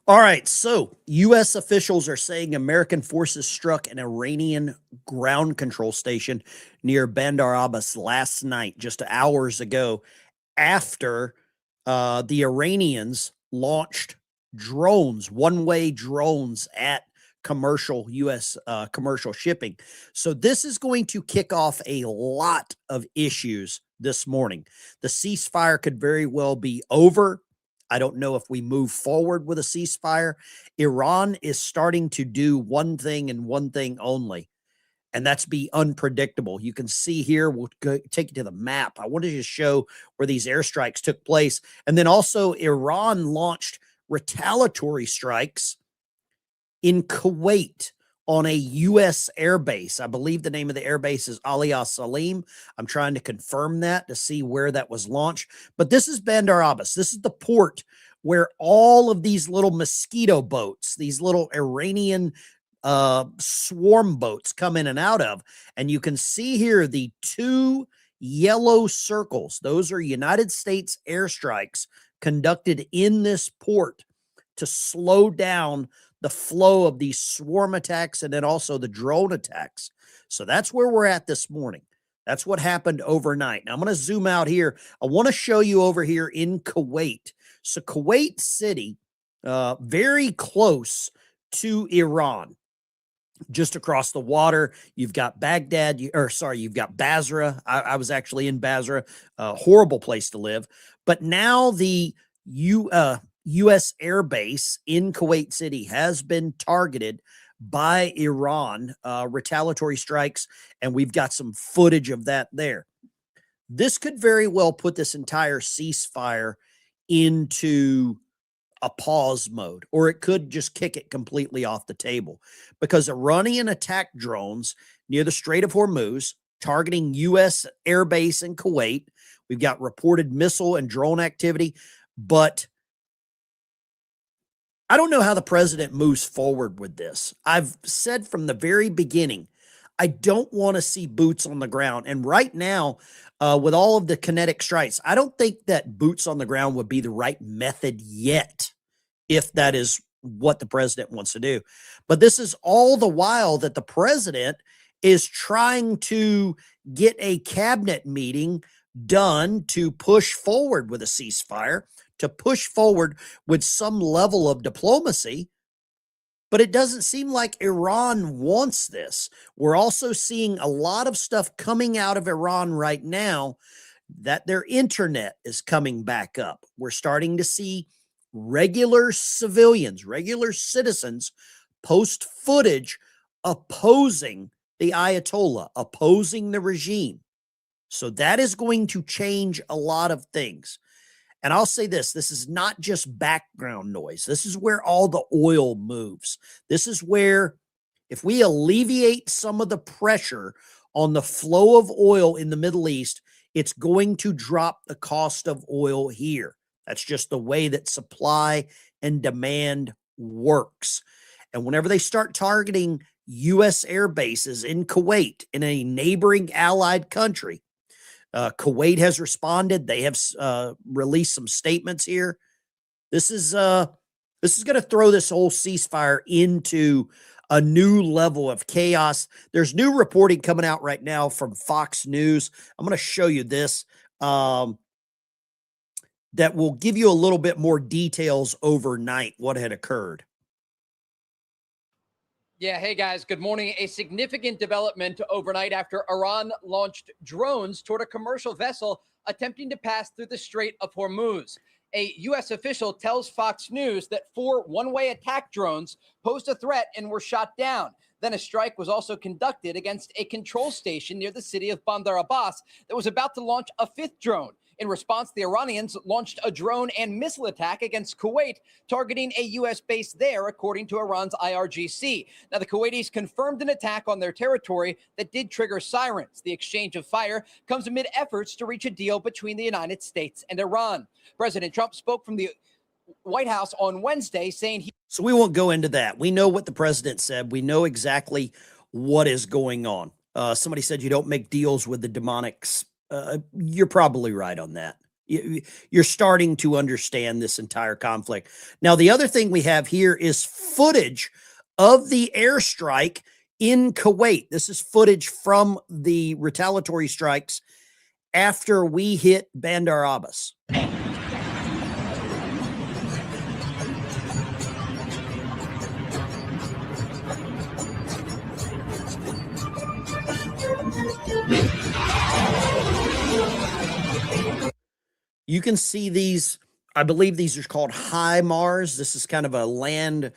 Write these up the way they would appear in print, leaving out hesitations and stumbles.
All right, so U.S. officials are saying American forces struck an Iranian ground control station near Bandar Abbas last night, just hours ago, after the Iranians launched drones, one-way drones at commercial U.S. Commercial shipping. So this is going to kick off a lot of issues this morning. The ceasefire could very well be over. I don't know if we move forward with a ceasefire. Iran is starting to do one thing and one thing only, and that's be unpredictable. You can see here, we'll take you to the map. I wanted to show where these airstrikes took place. And then also Iran launched retaliatory strikes in Kuwait on a U.S. airbase. I believe the name of the airbase is Aliyah Salim. I'm trying to confirm that to see where that was launched. But this is Bandar Abbas. This is the port where all of these little mosquito boats, these little Iranian swarm boats come in and out of. And you can see here the two yellow circles. Those are United States airstrikes conducted in this port to slow down the flow of these swarm attacks and then also the drone attacks. So that's where we're at this morning. That's what happened overnight. Now I'm going to zoom out here. I want to show you over here in Kuwait. So Kuwait City, very close to Iran. Just across the water, you've got Baghdad, you've got Basra. I was actually in Basra, a horrible place to live. But now the U.S. Air Base in Kuwait City has been targeted by Iran, retaliatory strikes, and we've got some footage of that there. This could very well put this entire ceasefire into a pause mode, or it could just kick it completely off the table, because Iranian attack drones near the Strait of Hormuz targeting U.S. Air Base in Kuwait. We've got reported missile and drone activity, but I don't know how the president moves forward with this. I've said from the very beginning, I don't want to see boots on the ground. And right now, with all of the kinetic strikes, I don't think that boots on the ground would be the right method yet, if that is what the president wants to do. But this is all the while that the president is trying to get a cabinet meeting done to push forward with a ceasefire, to push forward with some level of diplomacy. But it doesn't seem like Iran wants this. We're also seeing a lot of stuff coming out of Iran right now that their internet is coming back up. We're starting to see regular civilians, regular citizens post footage opposing the Ayatollah, opposing the regime. So that is going to change a lot of things. And I'll say this is not just background noise. This is where all the oil moves. This is where, if we alleviate some of the pressure on the flow of oil in the Middle East, it's going to drop the cost of oil here. That's just the way that supply and demand works. And whenever they start targeting U.S. air bases in Kuwait, in a neighboring allied country, Kuwait has responded. They have released some statements here. This is going to throw this whole ceasefire into a new level of chaos. There's new reporting coming out right now from Fox News. I'm going to show you this that will give you a little bit more details overnight what had occurred. Yeah, hey guys, good morning. A significant development overnight after Iran launched drones toward a commercial vessel attempting to pass through the Strait of Hormuz. A U.S. official tells Fox News that 4 one-way attack drones posed a threat and were shot down. Then a strike was also conducted against a control station near the city of Bandar Abbas that was about to launch a 5th drone. In response, the Iranians launched a drone and missile attack against Kuwait, targeting a U.S. base there, according to Iran's IRGC. Now, the Kuwaitis confirmed an attack on their territory that did trigger sirens. The exchange of fire comes amid efforts to reach a deal between the United States and Iran. President Trump spoke from the White House on Wednesday saying he... So we won't go into that. We know what the president said. We know exactly what is going on. Somebody said you don't make deals with the demonics. You're probably right on that. You're starting to understand this entire conflict. Now, the other thing we have here is footage of the airstrike in Kuwait. This is footage from the retaliatory strikes after we hit Bandar Abbas. You can see these, I believe these are called HIMARS. This is kind of a land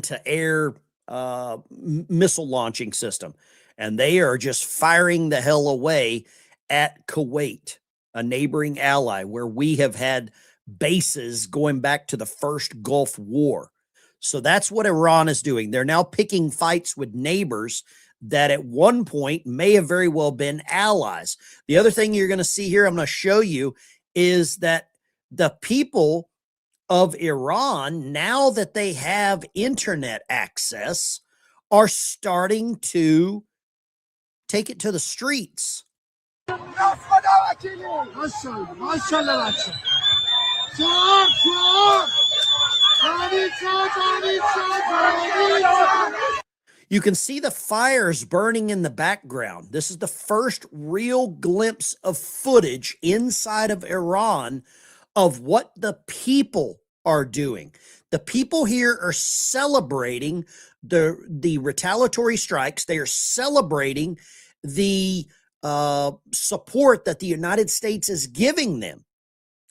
to air missile launching system. And they are just firing the hell away at Kuwait, a neighboring ally where we have had bases going back to the first Gulf War. So that's what Iran is doing. They're now picking fights with neighbors that at one point may have very well been allies. The other thing you're going to see here, I'm going to show you, is that the people of Iran, now that they have internet access, are starting to take it to the streets. You can see the fires burning in the background. This is the first real glimpse of footage inside of Iran of what the people are doing. The people here are celebrating the retaliatory strikes. They are celebrating the support that the United States is giving them.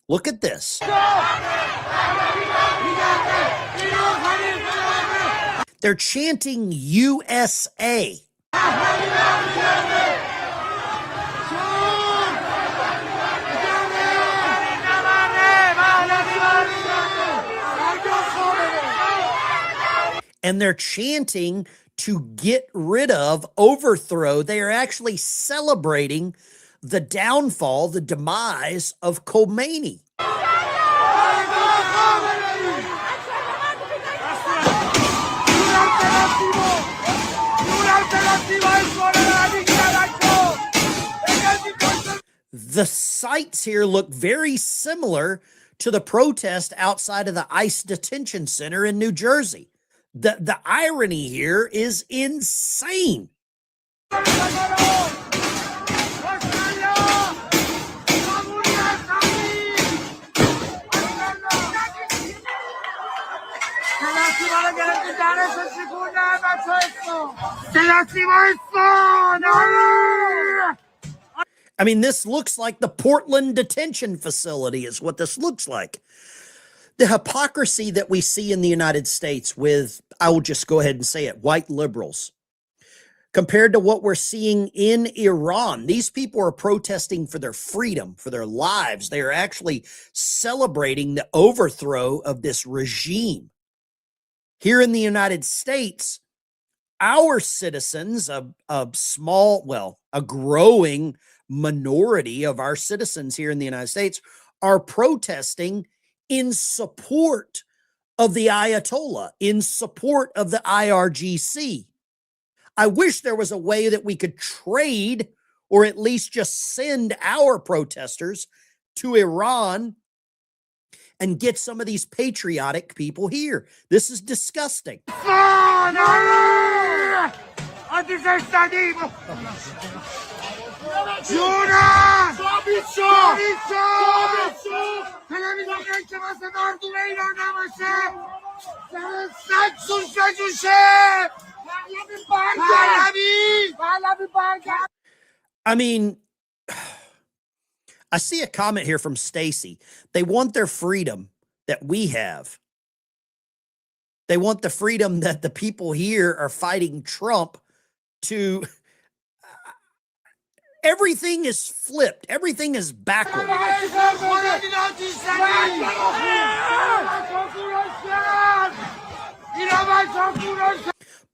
Look at this. They're chanting USA. And they're chanting to get rid of, overthrow. They are actually celebrating the downfall, the demise of Khomeini. The sights here look very similar to the protest outside of the ICE detention center in New Jersey. The irony here is insane. I mean, this looks like the Portland detention facility is what this looks like. The hypocrisy that we see in the United States with, I will just go ahead and say it, white liberals, compared to what we're seeing in Iran. These people are protesting for their freedom, for their lives. They are actually celebrating the overthrow of this regime. Here in the United States, our citizens, a small, well, a growing minority of our citizens here in the United States are protesting in support of the Ayatollah, in support of the IRGC. I wish there was a way that we could trade or at least just send our protesters to Iran and get some of these patriotic people here. This is disgusting. I mean, I see a comment here from Stacy. They want their freedom that we have. They want the freedom that the people here are fighting Trump to. Everything is flipped. Everything is backward.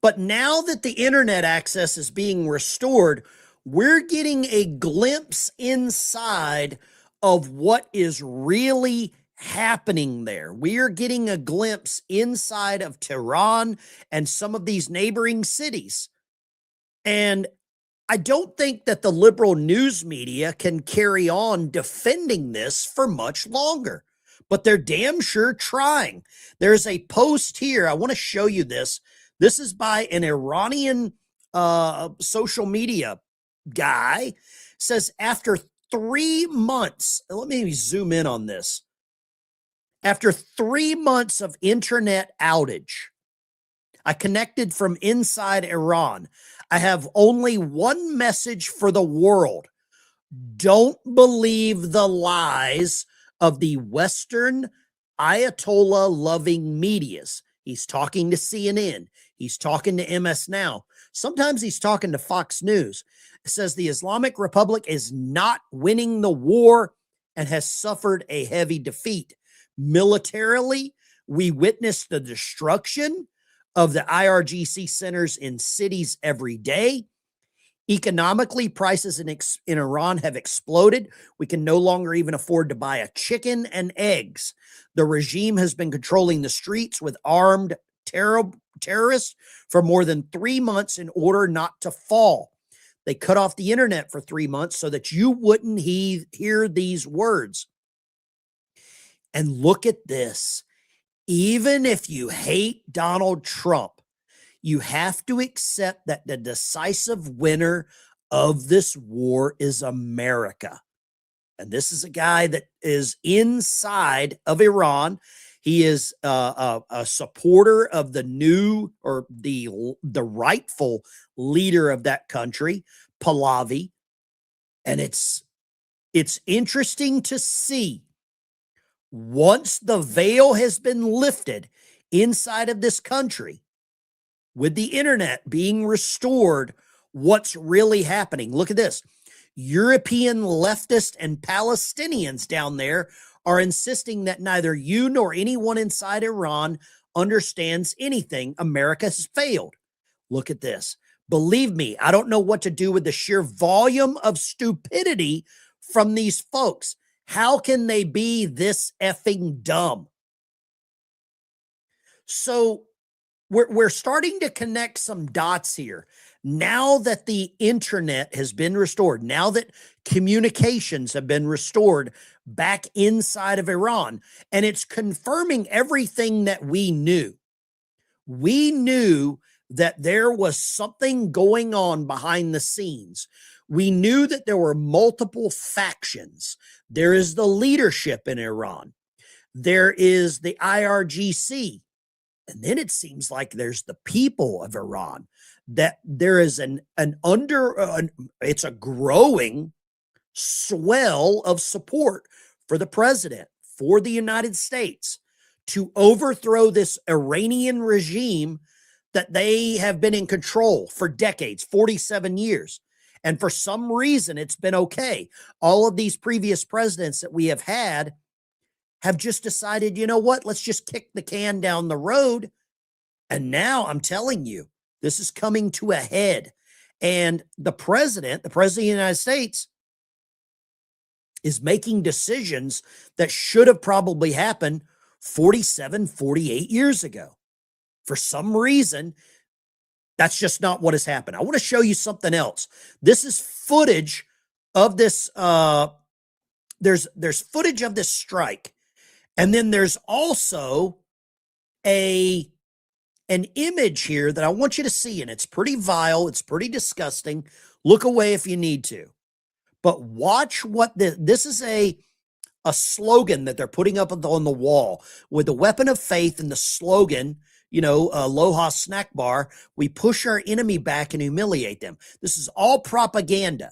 But now that the internet access is being restored, we're getting a glimpse inside of what is really happening there. We are getting a glimpse inside of Tehran and some of these neighboring cities. And I don't think that the liberal news media can carry on defending this for much longer, but they're damn sure trying. There's a post here. I want to show you this. This is by an Iranian social media guy. Says after 3 months, let me zoom in on this. After 3 months of internet outage, I connected from inside Iran. I have only one message for the world. Don't believe the lies of the Western Ayatollah-loving medias. He's talking to CNN. He's talking to MS Now. Sometimes he's talking to Fox News. It says the Islamic Republic is not winning the war and has suffered a heavy defeat. Militarily, we witnessed the destruction of the IRGC centers in cities every day. Economically, prices in Iran have exploded. We can no longer even afford to buy a chicken and eggs. The regime has been controlling the streets with armed terrorists for more than 3 months in order not to fall. They cut off the internet for 3 months so that you wouldn't hear these words. And look at this. Even if you hate Donald Trump, you have to accept that the decisive winner of this war is America. And this is a guy that is inside of Iran. He is a supporter of the new or the rightful leader of that country, Pahlavi. And it's interesting to see, once the veil has been lifted inside of this country, with the internet being restored, what's really happening. Look at this. European leftists and Palestinians down there are insisting that neither you nor anyone inside Iran understands anything. America has failed. Look at this. Believe me, I don't know what to do with the sheer volume of stupidity from these folks. How can they be this effing dumb? So we're starting to connect some dots here. Now that the internet has been restored, now that communications have been restored back inside of Iran, and it's confirming everything that we knew. We knew that there was something going on behind the scenes. We knew that there were multiple factions. There is the leadership in Iran. There is the IRGC. And then it seems like there's the people of Iran, that there is it's a growing swell of support for the president, for the United States, to overthrow this Iranian regime that they have been in control for decades, 47 years. And for some reason, it's been okay. All of these previous presidents that we have had have just decided, you know what, let's just kick the can down the road. And now I'm telling you, this is coming to a head. And the president of the United States, is making decisions that should have probably happened 47, 48 years ago. For some reason, that's just not what has happened. I want to show you something else. This is footage of this. There's footage of this strike. And then there's also an image here that I want you to see, and it's pretty vile. It's pretty disgusting. Look away if you need to. But watch what this is a slogan that they're putting up on the wall with the weapon of faith and the slogan, Aloha snack bar. We push our enemy back and humiliate them. This is all propaganda.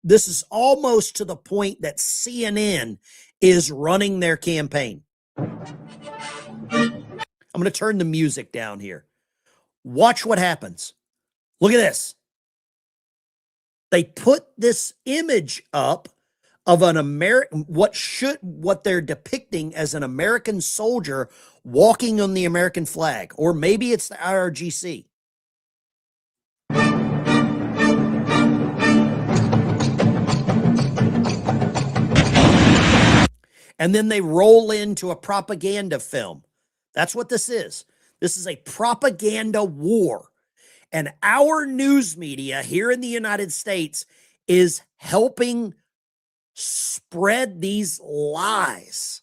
This is almost to the point that CNN is running their campaign. I'm going to turn the music down here. Watch what happens. Look at this. They put this image up of an American, what they're depicting as an American soldier walking on the American flag, or maybe it's the IRGC. And then they roll into a propaganda film. That's what this is. This is a propaganda war. And our news media here in the United States is helping spread these lies.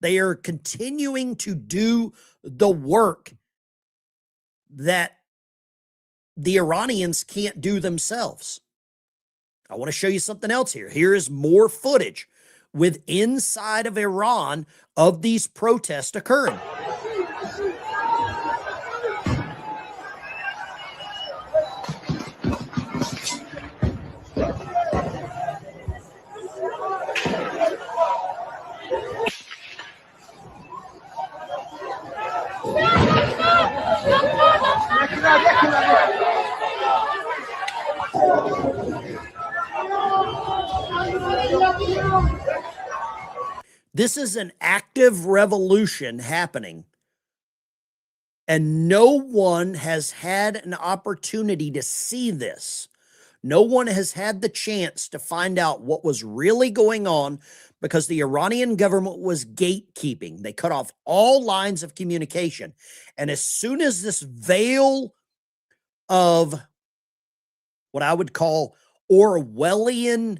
They are continuing to do the work that the Iranians can't do themselves. I want to show you something else here. Here is more footage with inside of Iran of these protests occurring. This is an active revolution happening, and no one has had an opportunity to see this. No one has had the chance to find out what was really going on because the Iranian government was gatekeeping. They cut off all lines of communication. And as soon as this veil of what I would call Orwellian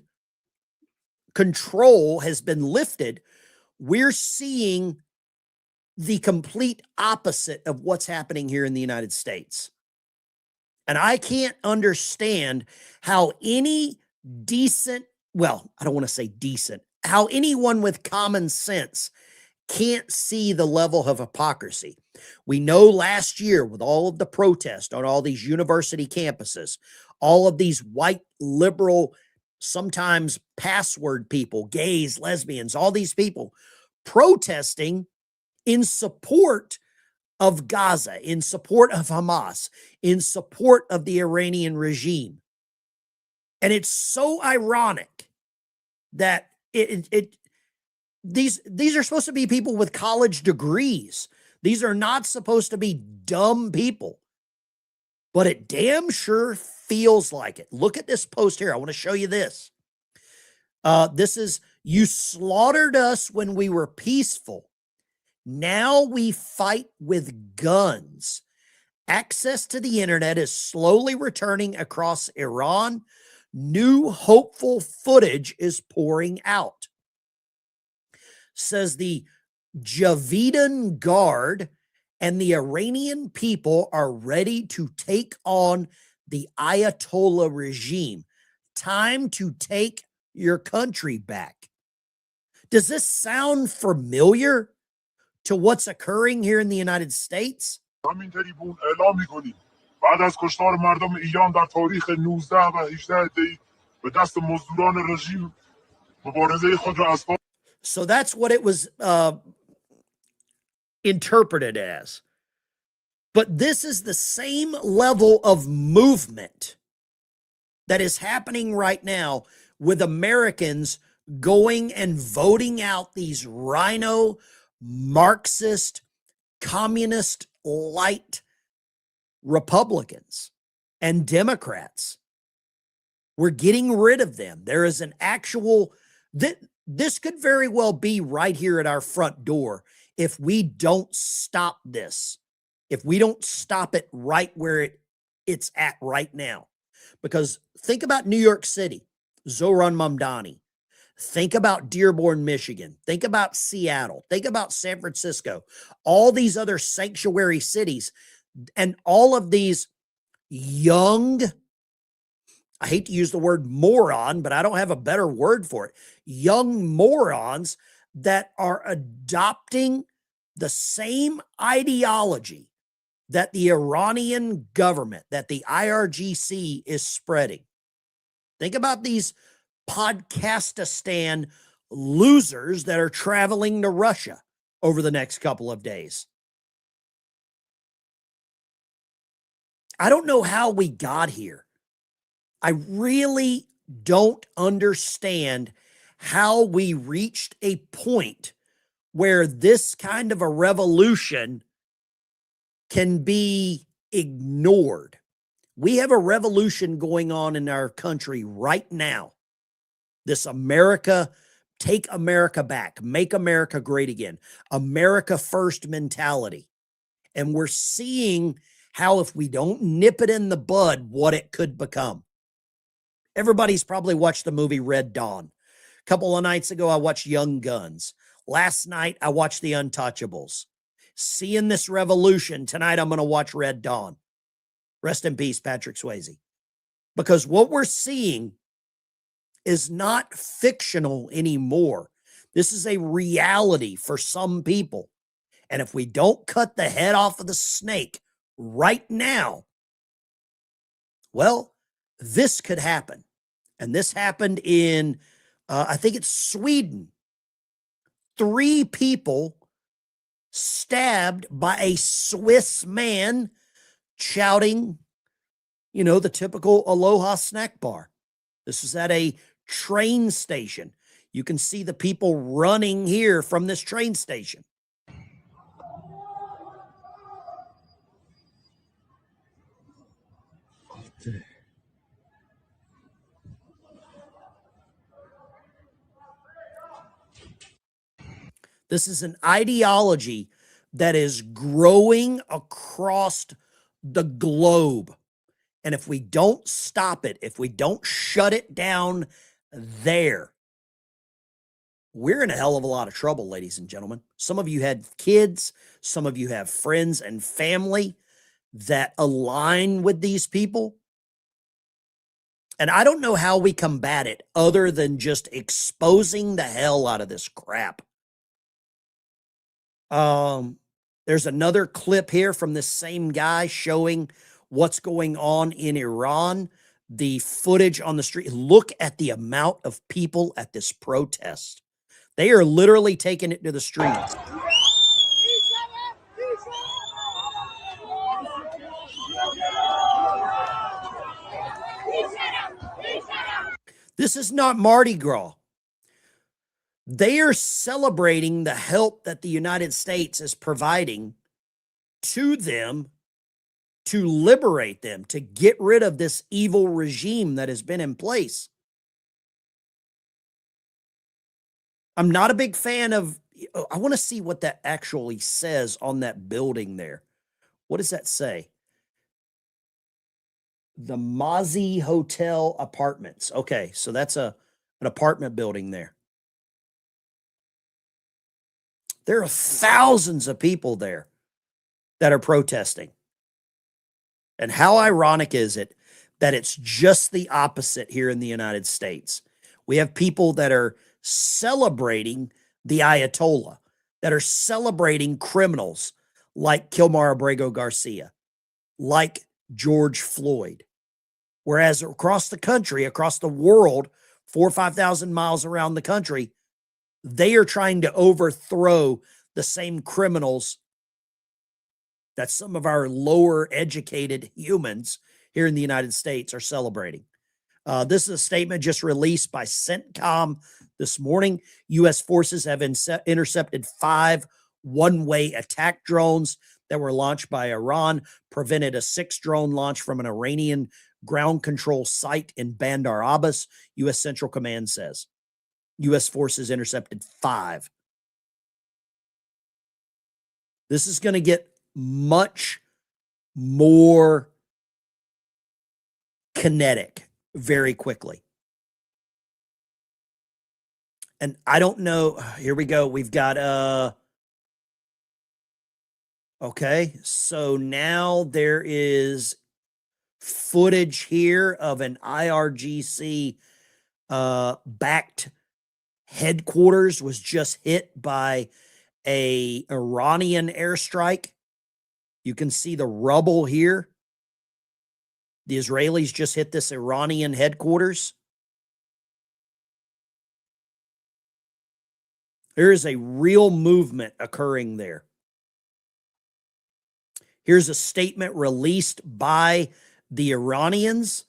control has been lifted, we're seeing the complete opposite of what's happening here in the United States. And I can't understand how any decent, well, I don't want to say decent, how anyone with common sense can't see the level of hypocrisy. We know last year with all of the protests on all these university campuses, all of these white liberal, sometimes password people, gays, lesbians, all these people protesting in support of Gaza, in support of Hamas, in support of the Iranian regime. And it's so ironic that these are supposed to be people with college degrees. These are not supposed to be dumb people. But it damn sure feels like it. Look at this post here. I want to show you this. This is, you slaughtered us when we were peaceful. Now we fight with guns. Access to the internet is slowly returning across Iran. New hopeful footage is pouring out. Says the Javedan Guard and the Iranian people are ready to take on the Ayatollah regime. Time to take your country back. Does this sound familiar to what's occurring here in the United States? بعد از کشتار مردم ایران در تاریخ 19 و 18 دی به دست مزدوران رژیم مبارزه خود را از پا. So that's what it was interpreted as. But this is the same level of movement that is happening right now with Americans going and voting out these rhino, Marxist, communist light Republicans and Democrats. We're getting rid of them. There is an actual, this could very well be right here at our front door if we don't stop this, if we don't stop it right where it's at right now. Because think about New York City, Zohran Mamdani. Think about Dearborn, Michigan. Think about Seattle. Think about San Francisco. All these other sanctuary cities and all of these young, I hate to use the word moron, but I don't have a better word for it. Young morons that are adopting the same ideology that the Iranian government, that the IRGC is spreading. Think about these Podcastistan losers that are traveling to Russia over the next couple of days. I don't know how we got here. I really don't understand how we reached a point where this kind of a revolution can be ignored. We have a revolution going on in our country right now. This America, take America back, make America great again, America first mentality. And we're seeing how if we don't nip it in the bud, what it could become. Everybody's probably watched the movie Red Dawn. A couple of nights ago, I watched Young Guns. Last night, I watched The Untouchables. Seeing this revolution, tonight I'm going to watch Red Dawn. Rest in peace, Patrick Swayze. Because what we're seeing is not fictional anymore. This is a reality for some people. And if we don't cut the head off of the snake right now, well, this could happen. And this happened in, I think it's Sweden. 3 people stabbed by a Swiss man shouting, you know, the typical Aloha snack bar. This is at a train station. You can see the people running here from this train station. This is an ideology that is growing across the globe. And if we don't stop it, if we don't shut it down there, we're in a hell of a lot of trouble, ladies and gentlemen. Some of you had kids, some of you have friends and family that align with these people. And I don't know how we combat it other than just exposing the hell out of this crap. There's another clip here from this same guy showing what's going on in Iran. The footage on the street. Look at the amount of people at this protest. They are literally taking it to the streets. This is not Mardi Gras. They are celebrating the help that the United States is providing to them to liberate them, to get rid of this evil regime that has been in place. I'm not a big fan of, I want to see what that actually says on that building there. What does that say? The Mazi Hotel Apartments. Okay, so that's an apartment building there. There are thousands of people there that are protesting. And how ironic is it that it's just the opposite here in the United States? We have people that are celebrating the Ayatollah, that are celebrating criminals like Kilmar Abrego Garcia, like George Floyd. Whereas across the country, across the world, 4,000 or 5,000 miles around the country, they are trying to overthrow the same criminals that some of our lower educated humans here in the United States are celebrating. This is a statement just released by CENTCOM this morning. U.S. forces have intercepted 5 one-way attack drones that were launched by Iran, prevented a 6th drone launch from an Iranian ground control site in Bandar Abbas, U.S. Central Command says. U.S. forces intercepted 5. This is going to get much more kinetic very quickly. And I don't know. Here we go. We've got, okay. So now there is footage here of an IRGC backed headquarters was just hit by a Iranian airstrike. You can see the rubble here. The Israelis just hit this Iranian headquarters. There is a real movement occurring there. Here's a statement released by the Iranians.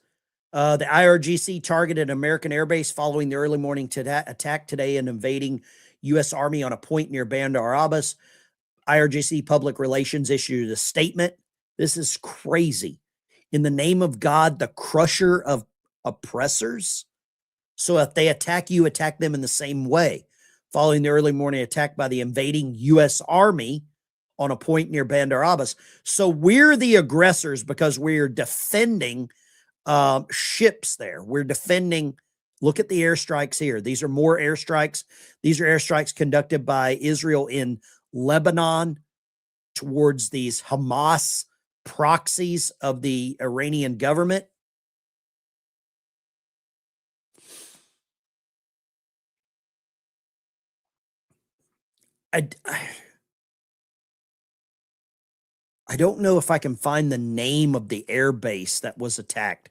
The IRGC targeted an American airbase following the early morning attack today and invading U.S. Army on a point near Bandar Abbas. IRGC Public Relations issued a statement. This is crazy. In the name of God, the crusher of oppressors. So if they attack you, attack them in the same way. Following the early morning attack by the invading U.S. Army on a point near Bandar Abbas. So we're the aggressors because we're defending ships there. We're defending. Look at the airstrikes here. These are more airstrikes. These are airstrikes conducted by Israel in Lebanon towards these Hamas proxies of the Iranian government. I don't know if I can find the name of the air base that was attacked.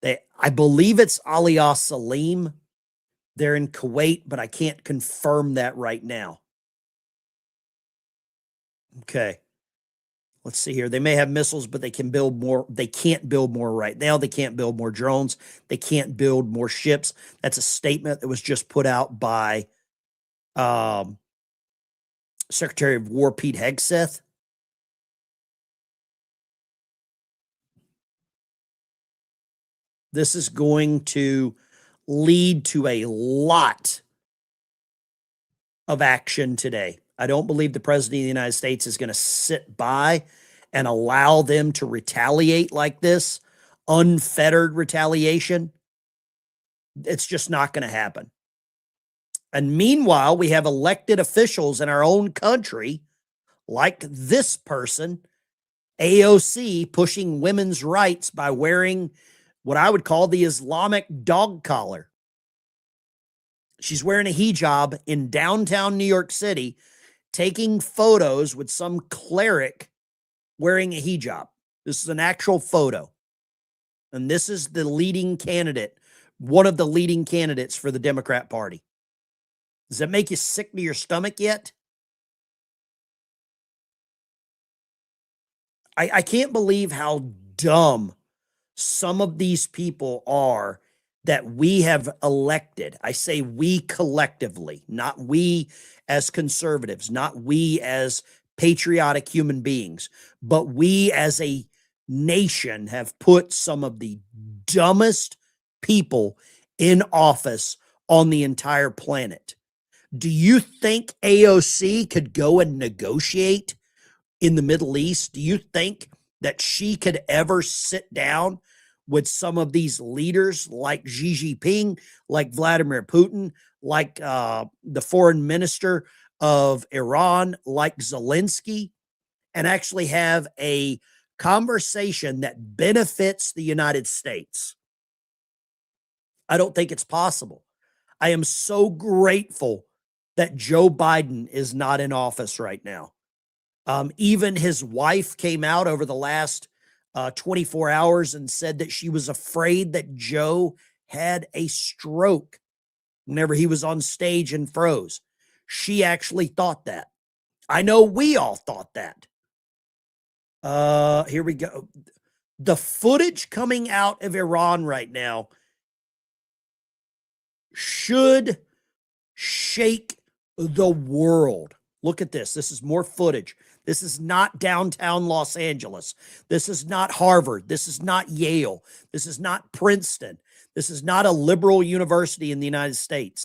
I believe it's Aliyah Salim. They're in Kuwait, but I can't confirm that right now. Okay. Let's see here. They may have missiles, but they can build more. They can't build more right now. They can't build more drones. They can't build more ships. That's a statement that was just put out by Secretary of War Pete Hegseth. This is going to lead to a lot of action today. I don't believe the president of the United States is going to sit by and allow them to retaliate like this, unfettered retaliation. It's just not going to happen. And meanwhile, we have elected officials in our own country, like this person, AOC, pushing women's rights by wearing what I would call the Islamic dog collar. She's wearing a hijab in downtown New York City, taking photos with some cleric wearing a hijab. This is an actual photo. And this is the leading candidate, one of the leading candidates for the Democrat Party. Does that make you sick to your stomach yet? I can't believe how dumb some of these people are that we have elected. I say we collectively, not we as conservatives, not we as patriotic human beings, but we as a nation have put some of the dumbest people in office on the entire planet. Do you think AOC could go and negotiate in the Middle East? Do you think that she could ever sit down with some of these leaders like Xi Jinping, like Vladimir Putin, like the foreign minister of Iran, like Zelensky, and actually have a conversation that benefits the United States? I don't think it's possible. I am so grateful that Joe Biden is not in office right now. Even his wife came out over the last 24 hours and said that she was afraid that Joe had a stroke whenever he was on stage and froze. She actually thought that. I know we all thought that. Here we go. The footage coming out of Iran right now should shake the world. Look at this. This is more footage. This is not downtown Los Angeles. This is not Harvard. This is not Yale. This is not Princeton. This is not a liberal university in the United States.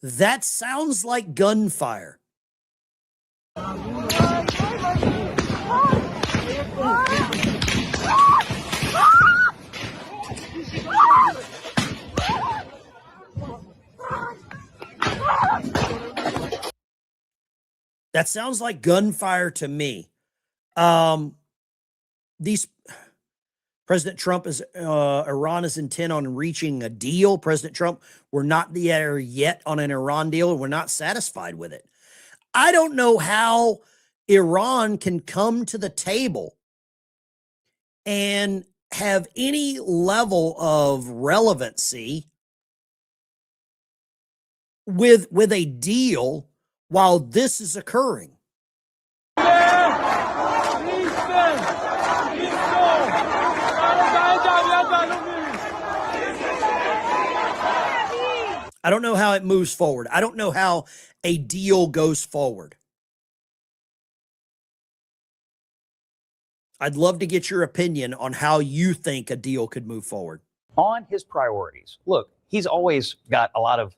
That sounds like gunfire. That sounds like gunfire to me. President Trump is Iran is intent on reaching a deal. President Trump, we're not there yet on an Iran deal, and we're not satisfied with it. I don't know how Iran can come to the table and have any level of relevancy with a deal while this is occurring. I don't know how it moves forward. I don't know how a deal goes forward. I'd love to get your opinion on how you think a deal could move forward. On his priorities, look, he's always got a lot of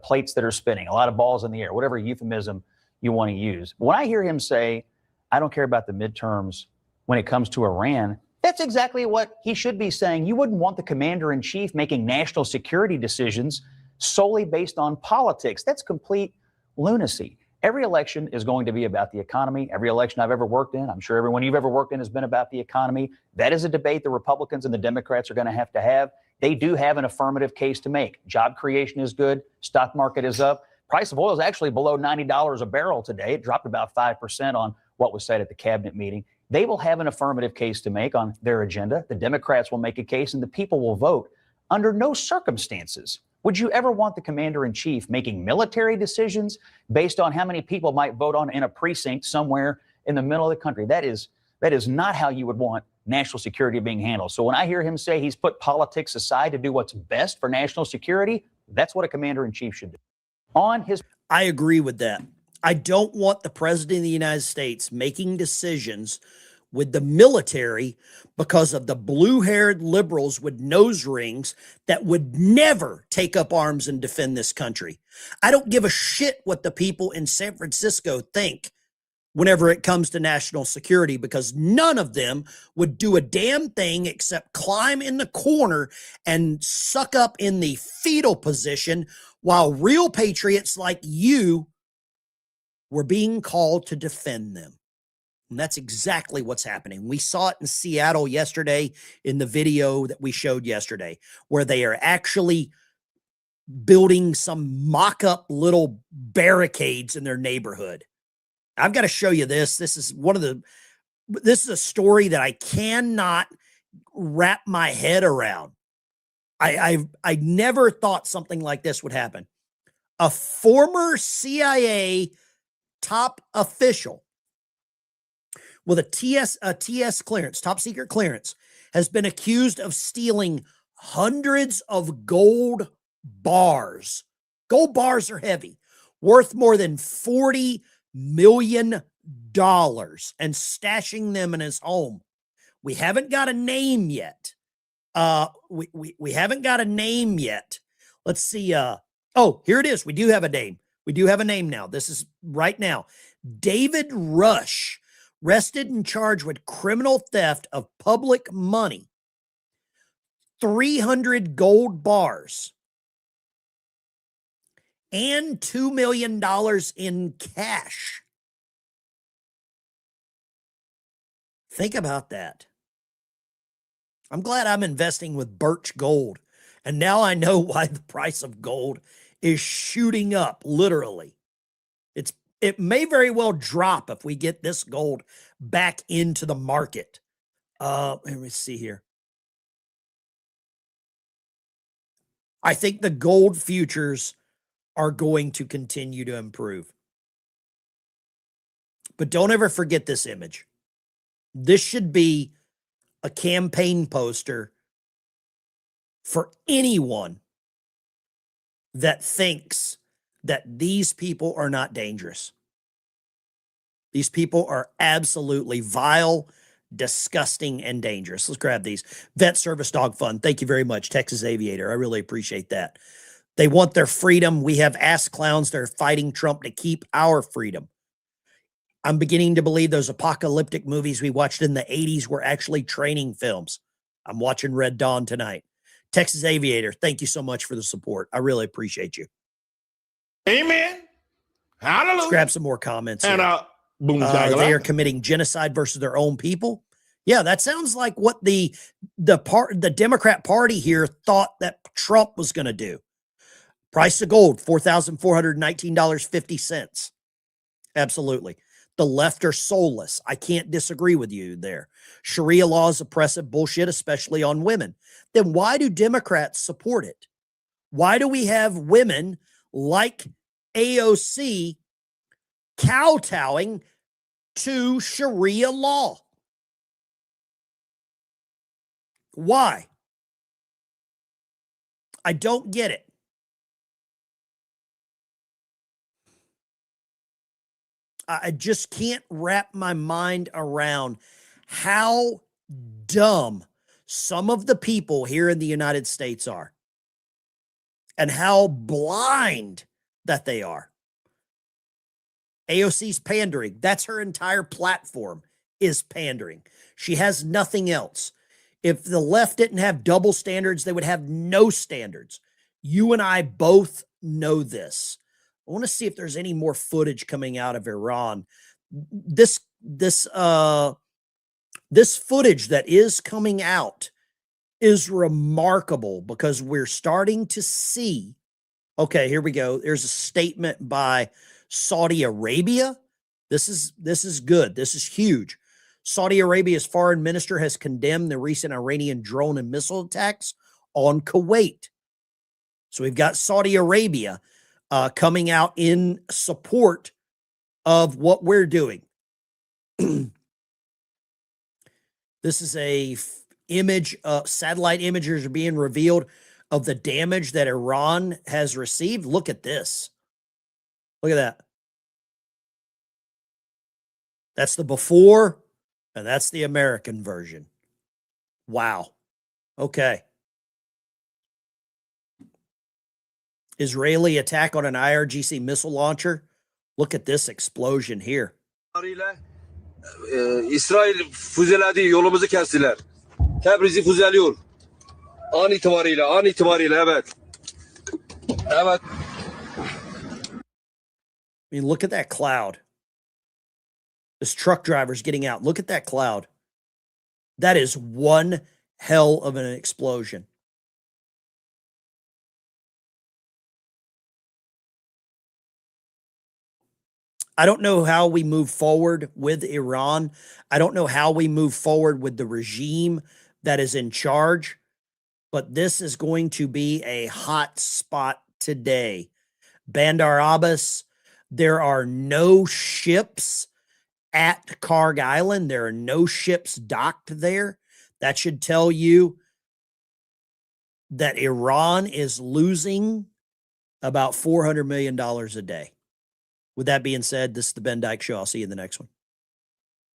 plates that are spinning, a lot of balls in the air, whatever euphemism you want to use. When I hear him say, I don't care about the midterms when it comes to Iran, that's exactly what he should be saying. You wouldn't want the commander in chief making national security decisions solely based on politics. That's complete lunacy. Every election is going to be about the economy. Every election I've ever worked in, I'm sure everyone you've ever worked in has been about the economy. That is a debate the Republicans and the Democrats are going to have. They do have an affirmative case to make. Job creation is good. Stock market is up. Price of oil is actually below $90 a barrel today. It dropped about 5% on what was said at the cabinet meeting. They will have an affirmative case to make on their agenda. The Democrats will make a case and the people will vote. Under no circumstances would you ever want the commander in chief making military decisions based on how many people might vote on in a precinct somewhere in the middle of the country? That is not how you would want national security being handled. So when I hear him say he's put politics aside to do what's best for national security, that's what a commander in chief should do. I agree with that. I don't want the president of the United States making decisions with the military because of the blue-haired liberals with nose rings that would never take up arms and defend this country. I don't give a shit what the people in San Francisco think whenever it comes to national security, because none of them would do a damn thing except climb in the corner and suck up in the fetal position while real patriots like you were being called to defend them. And that's exactly what's happening. We saw it in Seattle yesterday in the video that we showed yesterday, where they are actually building some mock-up little barricades in their neighborhood. I've got to show you this. This is a story that I cannot wrap my head around. I never thought something like this would happen. A former CIA top official with a TS clearance, top secret clearance, has been accused of stealing hundreds of gold bars. Gold bars are heavy, worth more than $40 million, and stashing them in his home. We haven't got a name yet. We haven't got a name yet. Let's see. Oh, here it is. We do have a name. We do have a name now. This is right now. David Rush, arrested and charged with criminal theft of public money. 300 gold bars and $2 million in cash. Think about that. I'm glad I'm investing with Birch Gold. And now I know why the price of gold is shooting up, literally. It may very well drop if we get this gold back into the market. Let me see here. I think the gold futures are going to continue to improve. But don't ever forget this image. This should be a campaign poster for anyone that thinks that these people are not dangerous. These people are absolutely vile, disgusting, and dangerous. Let's grab these. Vet Service Dog Fund. Thank you very much, Texas Aviator. I really appreciate that. They want their freedom. We have ass clowns that are fighting Trump to keep our freedom. I'm beginning to believe those apocalyptic movies we watched in the 80s were actually training films. I'm watching Red Dawn tonight. Texas Aviator, thank you so much for the support. I really appreciate you. Amen. Hallelujah. Let's grab some more comments And here. boom, They are committing genocide versus their own people. Yeah, that sounds like what the Democrat Party here thought that Trump was going to do. Price of gold, $4,419.50. Absolutely. The left are soulless. I can't disagree with you there. Sharia law is oppressive bullshit, especially on women. Then why do Democrats support it? Why do we have women like AOC kowtowing to Sharia law? Why? I don't get it. I just can't wrap my mind around how dumb some of the people here in the United States are and how blind that they are. AOC's pandering. That's her entire platform, is pandering. She has nothing else. If the left didn't have double standards, they would have no standards. You and I both know this. I want to see if there's any more footage coming out of Iran. This footage that is coming out is remarkable because we're starting to see. Okay, here we go. There's a statement by Saudi Arabia. This is good. This is huge. Saudi Arabia's foreign minister has condemned the recent Iranian drone and missile attacks on Kuwait. So we've got Saudi Arabia coming out in support of what we're doing. This is a image, satellite images are being revealed of the damage that Iran has received. Look at this. Look at that. That's the before, and that's the American version. Wow. Okay. Israeli attack on an IRGC missile launcher. Look at this explosion here. İsrail füzeledi, yolumuzu kestiler. Tebriz'i füzeliyor. An itibariyle evet. Evet. I mean, look at that cloud. This truck driver's getting out. Look at that cloud. That is one hell of an explosion. I don't know how we move forward with Iran. I don't know how we move forward with the regime that is in charge, but this is going to be a hot spot today. Bandar Abbas, there are no ships at Karg Island. There are no ships docked there. That should tell you that Iran is losing about $400 million a day. With that being said, this is the Ben Dyke Show. I'll see you in the next one.